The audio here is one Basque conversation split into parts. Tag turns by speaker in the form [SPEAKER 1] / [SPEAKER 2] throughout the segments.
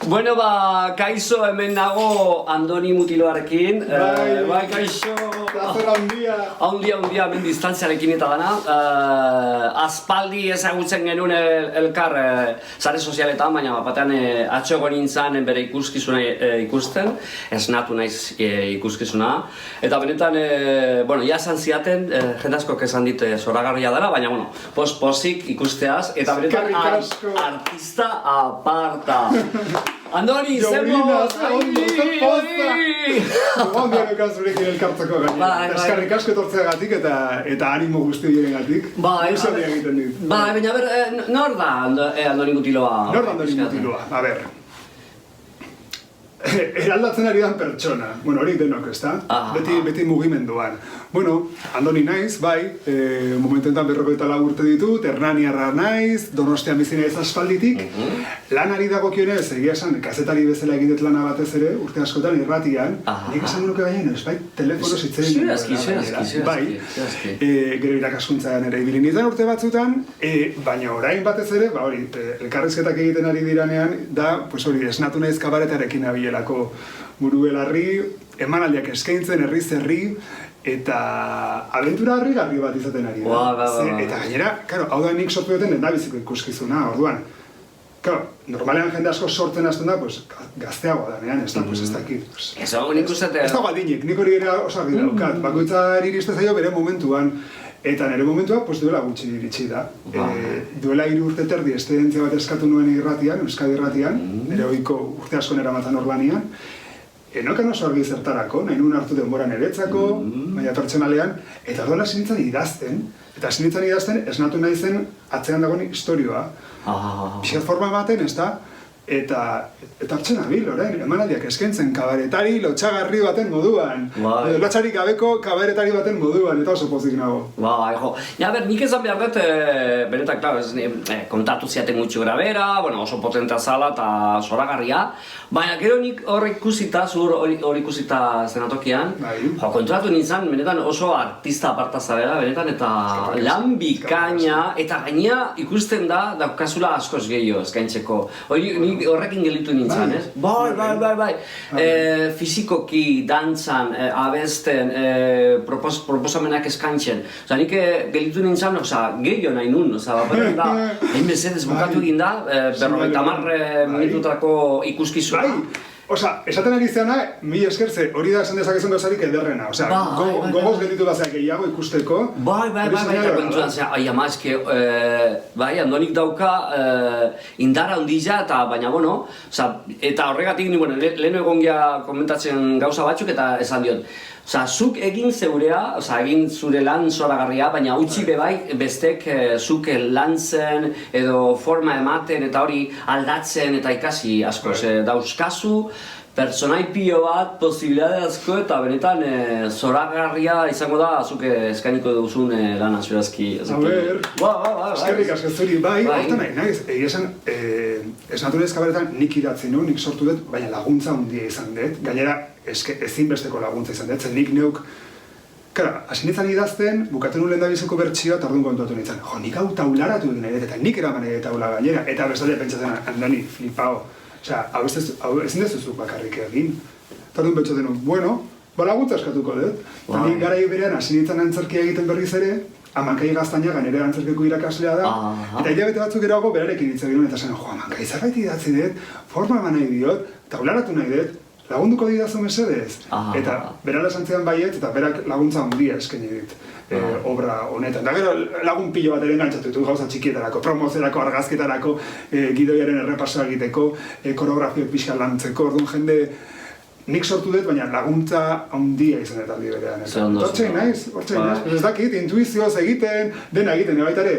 [SPEAKER 1] Bueno, kaixo hemen nago Andoni Mutiloarekin. Bai, kaixo.
[SPEAKER 2] Plazer handia.
[SPEAKER 1] Handia, hemen distantziarekin eta dana. Aspaldi ezagutzen genuen elkar sare sozialetan, baina batean atxego nintzen bere ikuskizuna ikusten. Esnatu naiz ikuskizuna. Eta benetan, ja esan ziaten, jende askok esan dit zoragarria dela, baina, pozik ikusteaz. Eta benetan, artista aparta. Andoni, zer moz!
[SPEAKER 2] Ondian eukazurekin elkartzeko gaina. Eskarrik asko etortzeagatik eta animo guzti diregatik. Usatik egiten dit.
[SPEAKER 1] Baina, nor da Andoni Mutiloa?
[SPEAKER 2] Nor da Andoni Mutiloa? A ber, eraldatzen ari dan pertsona. Hori denok, ezta? Beti mugimenduan. Andoni naiz, bai, momententan 44 urte ditut, Hernaniarra naiz, Donostian bizi naiz aspalditik. Lanari dagokionez, egia esan, kazetari bezala egitet lana batez ere, urte askotan irratian, nik esan nuke baina, bai, telefono zitzen. Bai, gero irakaskuntzan ere ibili nintzen urte batzutan, baina orain batez ere, elkarrizketak egiten ari diranean, da, esnatu naiz kabaretarekin abielako buru belarri, emanaldiak eskaintzen, herriz herri, eta abentura harrigarri bat izaten ari da. Eta gainera, hau da nik sortu duten endabiziko ikuskizuna, orduan. Normalean jende asko sortzen hasten da, gazteagoa danean, ez dakit.
[SPEAKER 1] Ez dago nik uste...
[SPEAKER 2] Ez dago aldinik, nik hori ere oso argi daukat. Bakoitzari iriste zaio bere momentuan. Eta nire momentua, duela gutxi iritsi da. Duela 3 urte terdi eszedentzia bat eskatu nuen irratian, Euskadi irratian, nire ohiko urte asko neramatan Orbanian. Enokan oso argi zertarako, nahi nuen hartu denbora niretzako, baina pertsonalean, eta orduan hasi nintzen idazten, esnatu nahi zen atzean dagoen historioa. Pixkat forma baten, ez da? Eta hartzen abil, orain, emanaldiak eskaintzen kabaretari lotxagarri baten moduan. Lotxarik gabeko kabaretari baten moduan, eta oso pozik nago.
[SPEAKER 1] Nik ezan behar dut, benetan, kontatu ziaten gutxi grabera, oso potenta zala eta zoragarria, baina gero nik hor ikusita, hor ikusita zenatokian, kontratu nintzen, benetan oso artista aparta zabela, benetan, eta lan bikaina, eta gaina ikusten da, daukazula askoz gehiago eskaintzeko. Horrekin gelitu nintzen, ez? Bai. Fizikoki, dantzan, abesten, proposamenak eskaintzen. Nik gelitu nintzen, gehiago nahi nun, bapaten da, hain bezedez bukatu egin da, 50 minututako ikuskizuna.
[SPEAKER 2] Esaten ari zeana, mil eskertze, hori da esan dezakezun gauzarik ederrena. Gogoz gelditu bazak gehiago ikusteko.
[SPEAKER 1] Eta kontuan zera, ama, eske, Andonik dauka indara ondila, eta baina, eta horregatik, leheno egon gea komentatzen gauza batzuk, eta esan diot. Zuk egin zeurea, egin zure lan zoragarria, baina utzi bebai bestek zuk lantzen edo forma ematen eta hori aldatzen eta ikasi askoz. Dauzkazu, pertsonai pilo bat, posibilitate asko eta benetan zoragarria izango da zuk eskainiko duzun lana zurazki.
[SPEAKER 2] Eskerrik asko zuri, hortan nahi, egia esan, esnatu nez kabaretan nik idatzi nuen, nik sortu dut, baina laguntza handia izan dut, gainera ezinbesteko laguntza izan dut, zen nik neuk, hasi nintzen idazten, bukatu nuen lehendabizeko bertsioa, eta orduan kontuatu nintzen, nik hau taularatu egin nahi dut, eta nik eraman nahi dut taula gainera, eta bestalde pentsatzen, Andoni, flipao, hau ezin dezuzuk bakarrik egin. Eta orduan pentsatzen nuen, laguntza eskatuko dut, eta nik garai berean hasi nintzen antzerkia egiten berriz ere, Amankai Gaztañaga nire antzerkeko irakaslea da, eta hilabete batzuk erago berarekin hitz egin eta zen, Amankai zerbait idatzi dut, forma eman nahi diot, taularatu nahi dut, lagunduko didazu mesedez. Eta berala esan zidan baiet, eta berak laguntza handia eskaini dit obra honetan. Da gero lagun pilo bat ere engantzatu ditu gauza txikietarako, promozerako, argazketarako, gidoiaren errepasoa egiteko, koreografio pixka lantzeko, orduan jende nik sortu dut, baina laguntza handia izan dut aldi berean. Hortzein naiz, ez dakit, intuizioz egiten, dena egiten, baita ere,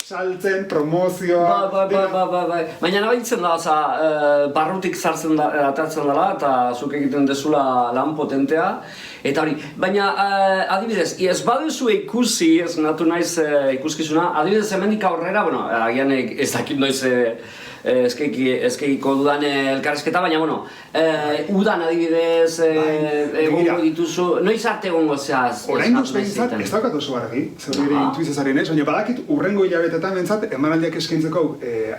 [SPEAKER 2] saltzen, promozioa...
[SPEAKER 1] Baina nabaitzen da, barrutik zartzen atatzen dela, eta zuk egiten dezula lan potentea, eta hori, baina adibidez, ez baduzu ikusi, ez natu naiz ikuskizuna, adibidez hemendik aurrera, agian ez dakit noiz eskeiko dudan elkarrezketa, baina, uda Zelan adibidez egongo dituzu, noiz arte egongo zeaz?
[SPEAKER 2] Oraingoz behintzat, ez daukat oso argi, zer ere intuizezaren ez, baina badakit urrengo hilabetetan behintzat emanaldiak eskaintzeko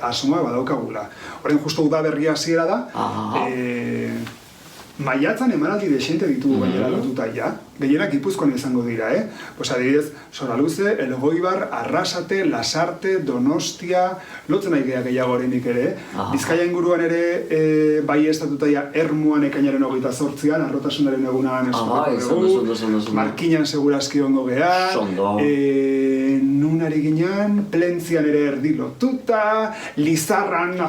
[SPEAKER 2] asmoa badaukagula. Orain justu udaberria hasiera da, maiatzan emanaldi desente ditugu gainera lotuta ja, gehienak Gipuzkoan izango dira, Pues adibidez, Soraluze, Elgoibar, Arrasate, Lasarte, Donostia, lotzen nahi gehiago oraindik ere, Bizkaia inguruan ere bai estatuta ja Ermuan ekainaren 28an, Arrotasunaren egunan eskolako Markinan segurazki ongo geha, nun ari ginen, Plentzian ere erdi lotuta, Lizarran,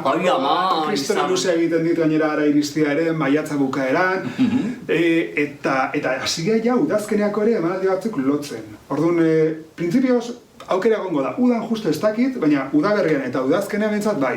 [SPEAKER 2] Kristoren luzea egiten dit gainera ara iristia ere, maiatza bukaeran, eta hasi ja udazkeneako ere emanaldi batzuk lotzen. Orduan, printzipioz, aukera egongo da, udan justu ez dakit, baina udaberrian eta udazkenean behintzat bai.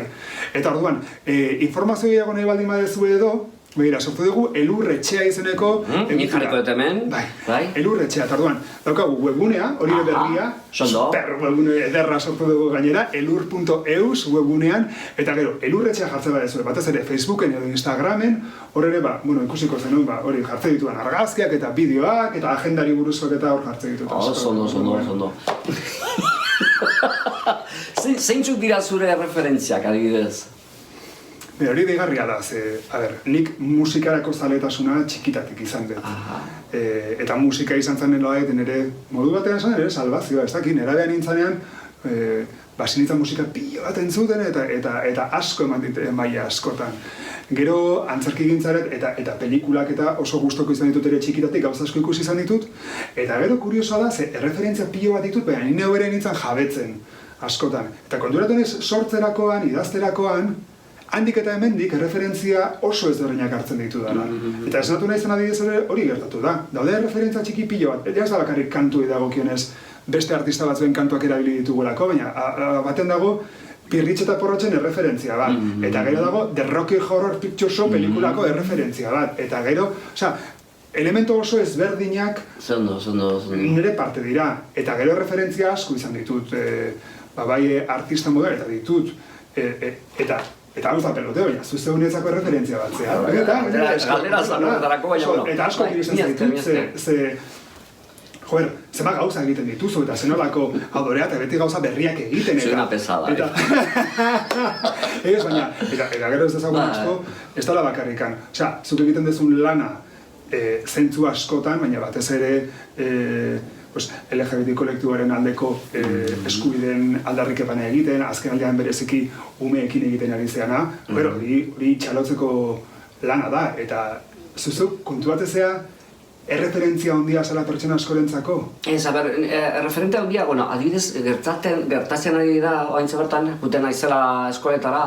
[SPEAKER 2] Eta orduan, informazio gehiago nahi baldin badezu edo, begira, sortu dugu Elurretxea izeneko...
[SPEAKER 1] Nik jarriko dut hemen.
[SPEAKER 2] Bai, Elurretxea. Eta orduan, daukagu webgunea, hori berria, super webgune ederra sortu dugu gainera, elur.eus webgunean, eta gero, Elurretxea jartzen badezu, batez ere Facebooken edo Instagramen, hor ere, ikusiko zenun, hori jartzen dituan argazkiak eta bideoak, eta agendari buruzkoak eta hor jartzen ditut.
[SPEAKER 1] Zondo. Zeintzuk dira zure referentziak, adibidez?
[SPEAKER 2] Hori deigarria da, nik musikarako zaletasuna txikitatik izan dut. Eta musika izan zen nire modu batean esan ere salvazioa, ez dakit, nerabean nintzanean, basinitzen musika pilo bat entzuten eta asko eman dit maila askotan. Gero antzerki gintzaret eta pelikulak eta oso gustoko izan ditut ere txikitatik gauza asko ikusi izan ditut, eta gero kuriosoa da, erreferentzia pilo bat ditut, baina nire hori nintzen jabetzen askotan. Eta konturaten ez sortzerakoan, idazterakoan, handik eta hemendik erreferentzia oso ezberdinak hartzen ditu dela. Eta esnatu nahi zen adibidez ere hori gertatu da. Daude erreferentzia txiki pilo bat, ez da bakarrik kantuei dagokionez beste artista batzuen kantuak erabili ditugulako, baina baten dago Pirritx eta Porrotxen erreferentzia bat. Eta gero dago The Rocky Horror Picture Show pelikulako erreferentzia bat. Eta gero, elemento oso ezberdinak nire parte dira. Eta gero erreferentzia asko izan ditut, bai artista model eta ditut. Eta hau da peloteo, baina zuzte honetzako referentzia bat,
[SPEAKER 1] Galdera zanorretarako, baina
[SPEAKER 2] eta asko diristen zaitut, zema gauza egiten dituzu, eta zenolako adorea eta beti gauza berriak egiten.
[SPEAKER 1] Soy una pesada,
[SPEAKER 2] Ez, baina, eta gero ez dezagun asko, ez dala bakarrikan. Zuk egiten dezun lana zentzu askotan, baina batez ere LGBT kolektiboaren aldeko eskubideen aldarrikepana egiten, azken aldean bereziki umeekin egiten ari zeana, hori txalotzeko lana da, eta zuzuk kontu batezea erreferentzia handia zela pertsona askorentzako? Ez,
[SPEAKER 1] erreferentzia handia, adibidez, gertatzen ari da, oaintza bertan, guten naizela eskoletara,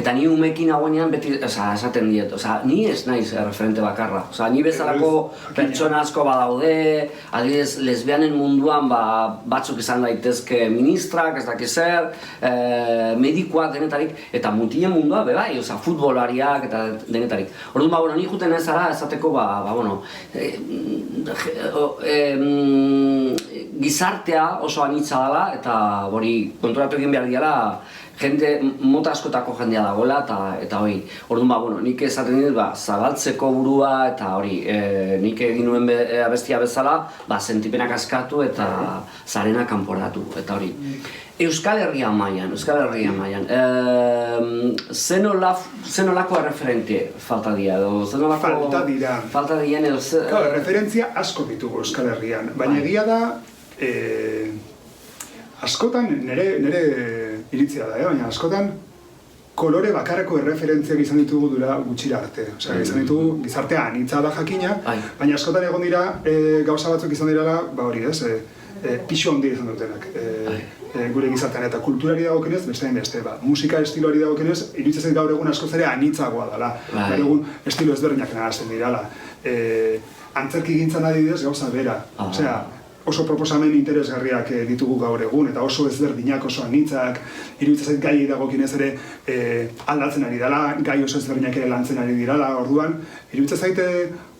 [SPEAKER 1] eta ni umekin agoenean beti, esaten diet, ni ez naiz referente bakarra. Ni bezalako pertsona asko badaude, adibidez, lesbianen munduan batzuk izan daitezke ministrak, ez dakiz zer, medikoak denetarik, eta mutien mundua, bai, futbolariak eta denetarik. Orduan, ni juten ez ara, esateko, gizartea oso anitza dela eta hori konturatu egin behar diala jende mota askotako jendea dagoela eta hori. Orduan, nik esaten dut zabaltzeko burua eta hori, nik egin nuen abestia bezala, sentipenak askatu eta zarena kanporatu eta hori. Euskal Herria mailan, zenolako erreferente falta dira edo falta dira edo...
[SPEAKER 2] Referentzia asko ditugu Euskal Herrian, baina egia da askotan, nire iritzia da, baina askotan kolore bakarreko erreferentziak izan ditugu dura gutxira arte. Izan ditugu gizartea anitza da jakina, baina askotan egon dira gauza batzuk izan direla, hori ez, pixo handi izan dutenak. Gure gizartean eta kulturari dagokenez, beste, musika estiloari dagokenez, iruditzen zait gaur egun askoz ere anitzagoa dela. Gaur egun estilo ezberdinak nahazten dirala. Antzerki gintzan adibidez gauza bera. Oso proposamen interesgarriak ditugu gaur egun, eta oso ezberdinak, oso anitzak, iruditzen zait gai dagokenez ere aldatzen ari dela, gai oso ezberdinak ere lantzen ari dirala, orduan, iruditzen zait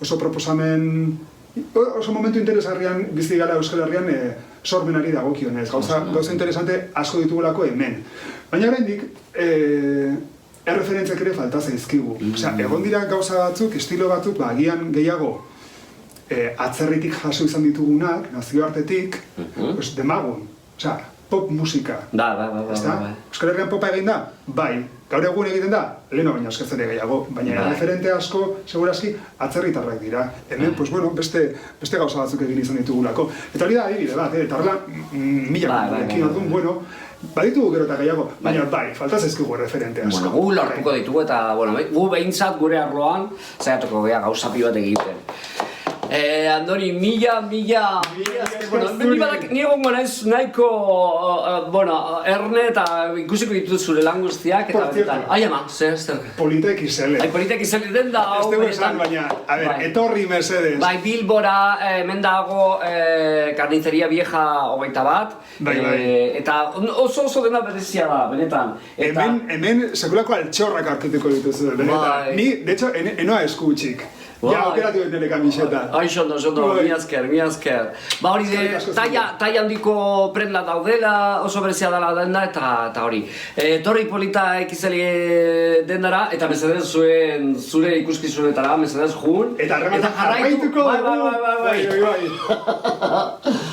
[SPEAKER 2] oso proposamen, oso momentu interesgarrian bizi gala Euskal Herrian sormenari dagokionez, gauza interesante asko ditugulako hemen. Baina oraindik, erreferentzia erreferentziak ere falta zaizkigu. Osea, egon dira gauza batzuk, estilo batzuk, agian gehiago atzerritik jaso izan ditugunak, nazioartetik, demagun. Osea, pop musika.
[SPEAKER 1] Bai.
[SPEAKER 2] Euskal Herrian popa egin da? Bai. Gaur egun egiten da? Leheno baina eskaz ere gehiago. Baina referente asko, segurazki, atzerritarrak dira. Hemen, pues bueno, beste gauza batzuk egin izan ditugulako. Eta hori da adibide bat, eta horrela, milak orduan, bueno, baditugu gero eta gehiago, baina bai, falta zaizkigu referente asko.
[SPEAKER 1] Bueno, gu lortuko ditugu eta, bueno, gu behintzat gure arloan, zaiatuko gea gauza pi bat egiten. Andoni, mila, ni egongo naiz nahiko, erne eta ikusiko ditut zure lan guztiak, eta benetan. Ai, ama, zer?
[SPEAKER 2] Politek izele.
[SPEAKER 1] Politek izele den da,
[SPEAKER 2] hau benetan. Ez esan, baina, a ver, etorri mesedes.
[SPEAKER 1] Bai, Bilbora, hemen dago Carniceria Vieja 21, eta oso dena berezia da, benetan.
[SPEAKER 2] Hemen sekulako altxorrak aurkituko dituzu, benetan. Ni, de hecho, enoa eskutxik. Ja, aukeratu dut nire kamiseta.
[SPEAKER 1] Aixondo, mi esker. Ba hori de, taia handiko prenda daudela, oso berezia dela denda, eta hori. Torri polita ekizeli dendara, eta mesedez zure ikuskizunetara, mesedez jun.
[SPEAKER 2] Eta jarraituko dugu. Bai.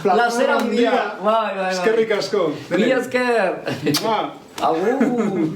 [SPEAKER 1] Plazer handia.
[SPEAKER 2] Eskerrik asko.
[SPEAKER 1] Mi esker. Agur.